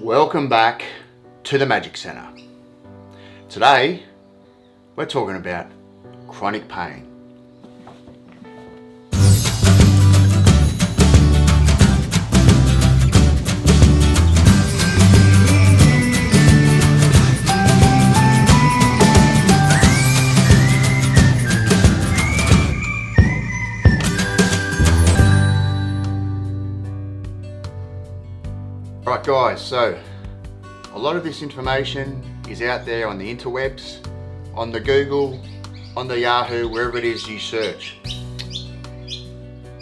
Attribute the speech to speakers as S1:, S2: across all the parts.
S1: Welcome back to the Magic Centre. Today we're talking about chronic pain. Right guys, so a lot of this information is out there on the interwebs, on the Google, on the Yahoo, wherever it is you search.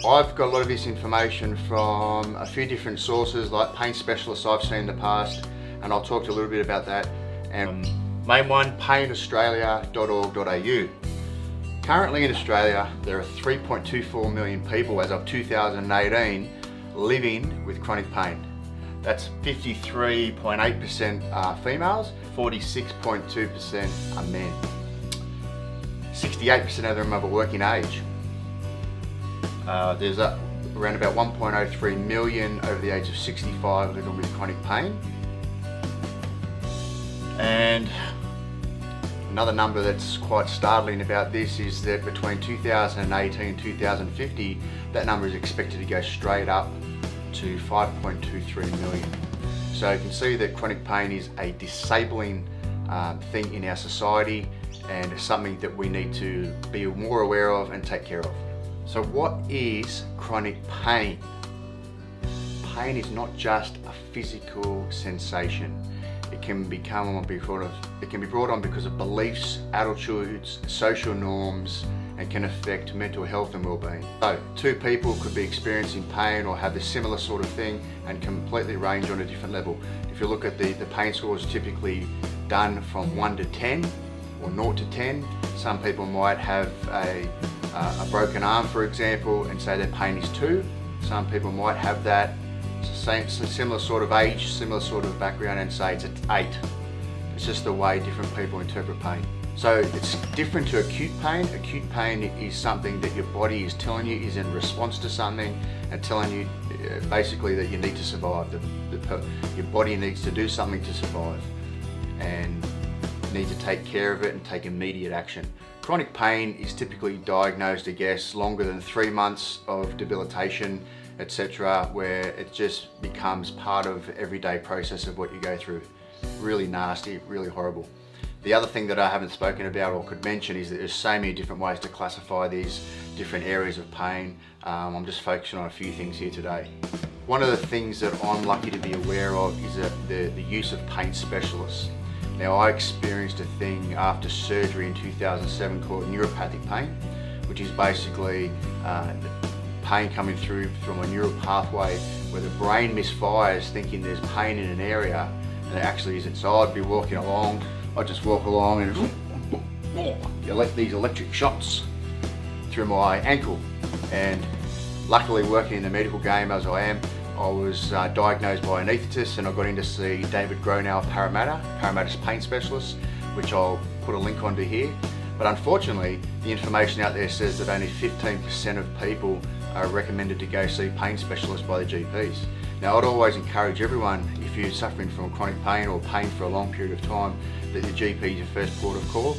S1: I've got a lot of this information from a few different sources, like pain specialists I've seen in the past, and I'll talk to you a little bit about that. And main one, painaustralia.org.au. Currently in Australia, there are 3.24 million people as of 2018 living with chronic pain. That's 53.8% are females, 46.2% are men. 68% of them are of a working age. There's around about 1.03 million over the age of 65 living with chronic pain. And another number that's quite startling about this is that between 2018 and 2050, that number is expected to go straight up to 5.23 million. So you can see that chronic pain is a disabling thing in our society, and something that we need to be more aware of and take care of. So what is chronic pain? Pain is not just a physical sensation. It can be brought on because of beliefs, attitudes, social norms, and can affect mental health and well-being. So two people could be experiencing pain or have this similar sort of thing and completely range on a different level. If you look at the pain scores typically done from 1 to 10 or 0 to 10, some people might have a broken arm, for example, and say their pain is 2. Some people might have that similar sort of age, similar sort of background, and say it's 8. It's just the way different people interpret pain. So it's different to acute pain. Acute pain is something that your body is telling you is in response to something, and telling you basically that you need to survive. Your body needs to do something to survive and need to take care of it and take immediate action. Chronic pain is typically diagnosed, I guess, longer than 3 months of debilitation, etc., where it just becomes part of everyday process of what you go through. Really nasty, really horrible. The other thing that I haven't spoken about or could mention is that there's so many different ways to classify these different areas of pain. I'm just focusing on a few things here today. One of the things that I'm lucky to be aware of is the use of pain specialists. Now, I experienced a thing after surgery in 2007 called neuropathic pain, which is basically pain coming through from a neural pathway where the brain misfires thinking there's pain in an area and it actually isn't. So I'd be walking along, I'd just walk along and you let these electric shots through my ankle. And luckily, working in the medical game as I am, I was diagnosed by an anaesthetist, and I got in to see David Gronow of Parramatta's pain specialist, which I'll put a link onto here. But unfortunately, the information out there says that only 15% of people are recommended to go see pain specialists by the GPs. Now, I'd always encourage everyone, if you're suffering from chronic pain or pain for a long period of time, that the GP is your first port of call.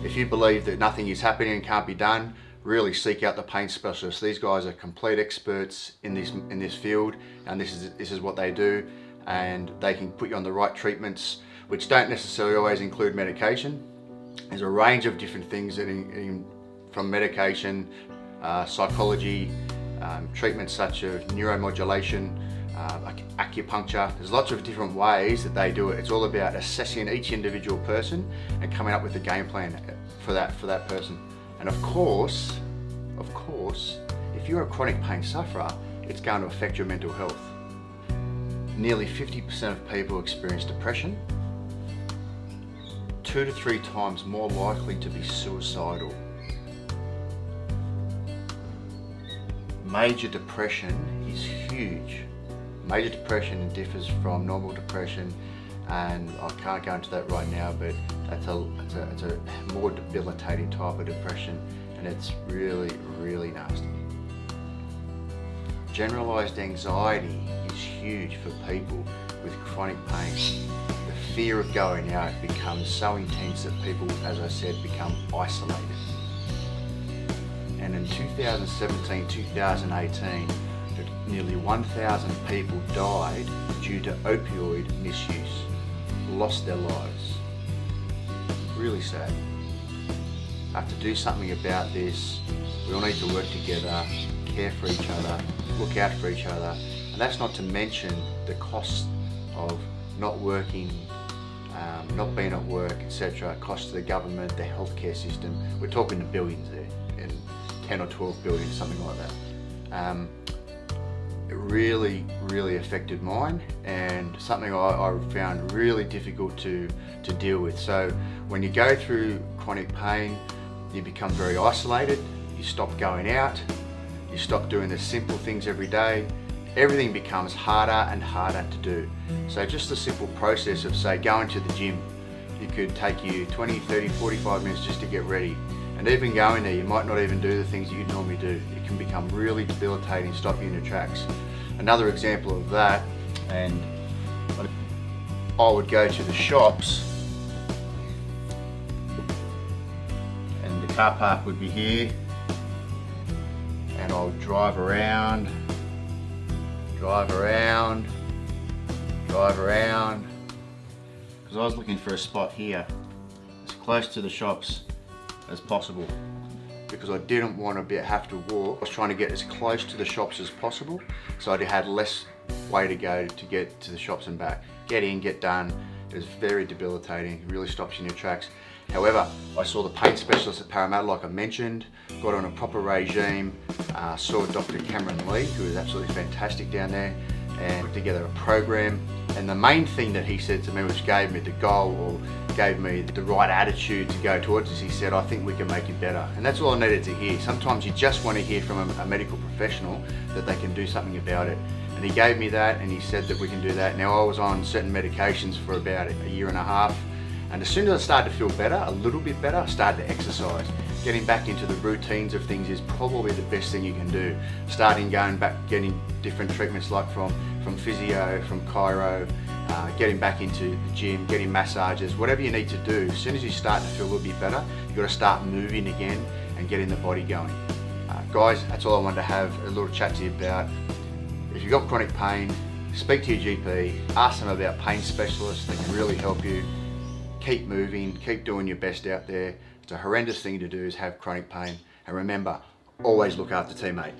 S1: If you believe that nothing is happening and can't be done, really seek out the pain specialists. These guys are complete experts in this field, and this is what they do, and they can put you on the right treatments, which don't necessarily always include medication. There's a range of different things from medication, psychology, treatments such as neuromodulation, acupuncture. There's lots of different ways that they do it. It's all about assessing each individual person and coming up with a game plan for that person. And of course, if you're a chronic pain sufferer, it's going to affect your mental health. Nearly 50% of people experience depression, 2 to 3 times more likely to be suicidal. Major depression is huge. Major depression differs from normal depression, and I can't go into that right now, but it's a more debilitating type of depression, and it's really, really nasty. Generalized anxiety is huge for people with chronic pain, the fear of going out becomes so intense that people, as I said, become isolated. And in 2017, 2018, nearly 1,000 people died due to opioid misuse, lost their lives. Really sad. Have to do something about this. We all need to work together, care for each other, look out for each other. And that's not to mention the cost of not working, not being at work, etc. Cost to the government, the healthcare system. We're talking the billions there, and 10 or 12 billion, something like that. It really, really affected mine, and something I found really difficult to deal with. So when you go through chronic pain, you become very isolated, you stop going out, you stop doing the simple things every day. Everything becomes harder and harder to do. So just the simple process of, say, going to the gym, it could take you 20, 30, 45 minutes just to get ready. And even going there, you might not even do the things that you normally do. It can become really debilitating, stop you in your tracks. Another example of that, and I would go to the shops, and the car park would be here, and I would drive around, because I was looking for a spot here, as close to the shops as possible, because I didn't want to have to walk. I was trying to get as close to the shops as possible, so I had less way to go to get to the shops and back. Get in, get done. It was very debilitating. It really stops you in your tracks. However, I saw the pain specialist at Parramatta, like I mentioned, got on a proper regime, saw Dr. Cameron Lee, who is absolutely fantastic down there, and put together a program. And the main thing that he said to me, which gave me the goal, or gave me the right attitude to go towards this, he said, I think we can make you better. And that's all I needed to hear. Sometimes you just want to hear from a medical professional that they can do something about it. And he gave me that, and he said that we can do that. Now, I was on certain medications for about a year and a half, and as soon as I started to feel better, a little bit better, I started to exercise. Getting back into the routines of things is probably the best thing you can do. Going back, getting different treatments like from physio, from chiro, getting back into the gym, getting massages, whatever you need to do. As soon as you start to feel a little bit better, you've got to start moving again and getting the body going. Guys, that's all I wanted to have a little chat to you about. If you've got chronic pain, speak to your GP, ask them about pain specialists. They can really help you. Keep moving, keep doing your best out there. It's a horrendous thing to do is have chronic pain. And remember, always look after teammate.